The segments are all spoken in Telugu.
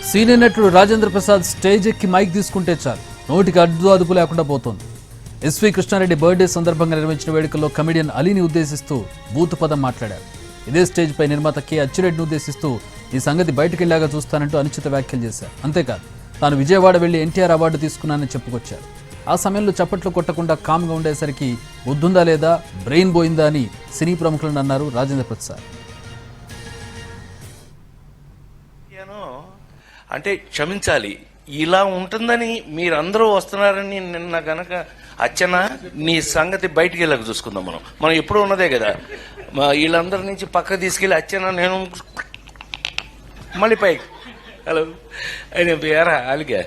సీనియర్ నటుడు రాజేంద్ర ప్రసాద్ స్టేజ్ ఎక్కి మైక్ తీసుకుంటే చాలు నోటికి అడ్డు అదుపు లేకుండా పోతోంది. ఎస్వి కృష్ణారెడ్డి బర్త్డే సందర్భంగా నిర్వహించిన వేడుకల్లో కమెడియన్ అలీని ఉద్దేశిస్తూ బూతు పదం మాట్లాడారు. ఇదే స్టేజ్ పై నిర్మాత కె అచ్చిరెడ్డిని ఉద్దేశిస్తూ ఈ సంగతి బయటకెళ్లాగా చూస్తానంటూ అనుచిత వ్యాఖ్యలు చేశారు. అంతేకాదు తాను విజయవాడ వెళ్లి ఎన్టీఆర్ అవార్డు తీసుకున్నానని చెప్పుకొచ్చారు. ఆ సమయంలో చప్పట్లు కొట్టకుండా కామ్గా ఉండేసరికి బుద్ధుందా లేదా, బ్రెయిన్ పోయిందా అని సినీ ప్రముఖులను అన్నారు రాజేంద్ర ప్రసాద్. అంటే క్షమించాలి, ఇలా ఉంటుందని మీరందరూ వస్తున్నారని నిన్న గనక అచ్చన నీ సంగతి బయటికి వెళ్ళక చూసుకుందాం. మనం ఎప్పుడూ ఉన్నదే కదా. వీళ్ళందరి నుంచి పక్క తీసుకెళ్ళి అచ్చన నేను మళ్ళీ పైకి హలో అయినా పేరా అలిగా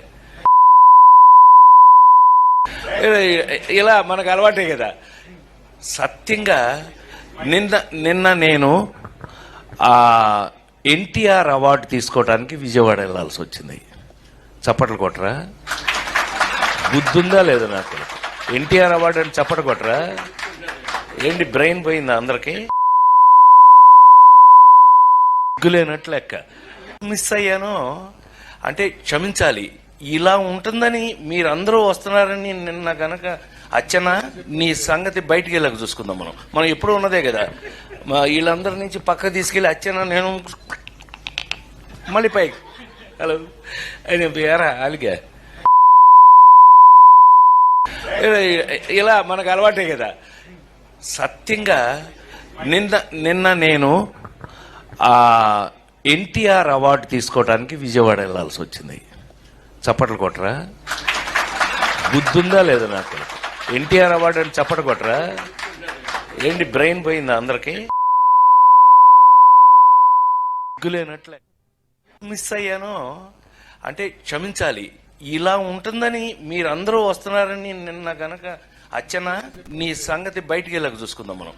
ఇలా మనకు అలవాటే కదా. సత్యంగా నిన్న నేను ఎన్టీఆర్ అవార్డు తీసుకోవడానికి విజయవాడ వెళ్ళాల్సి వచ్చింది. చప్పట్లు కొట్టరా? బుద్ధుందా లేదా నాకు? ఎన్టీఆర్ అవార్డు అని చప్పట్లు కొట్టరా? ఏంటి బ్రెయిన్ పోయిందా అందరికి? సిగ్గులేనట్లు లెక్క. మిస్ అయ్యాను అంటే క్షమించాలి, ఇలా ఉంటుందని మీరందరూ వస్తున్నారని నిన్న గనక అచ్చన నీ సంగతి బయటికి వెళ్ళక చూసుకుందాం. మనం ఎప్పుడూ ఉన్నదే కదా. వీళ్ళందరి నుంచి పక్క తీసుకెళ్ళి అచ్చన నేను మళ్ళీ పైకి హలో అయినా పేరా అలిగా ఇలా మనకు అలవాటే కదా. సత్యంగా నిన్న నేను ఎన్టీఆర్ అవార్డు తీసుకోవడానికి విజయవాడ వెళ్ళాల్సి వచ్చింది. చప్పట్లు కొట్టరా? బుద్ధుందా లేదా నాకు? ఎన్టీఆర్ అవార్డు అని చప్పట్లు కొట్టరా? ఏంటి బ్రెయిన్ పోయిందా అందరికి? సిగ్గులేనట్లే. మిస్ అయ్యాను అంటే క్షమించాలి, ఇలా ఉంటుందని మీరందరూ వస్తున్నారని నిన్న గనక అచ్చన నీ సంగతి బయటికి వెళ్ళక చూసుకుందాం. మనం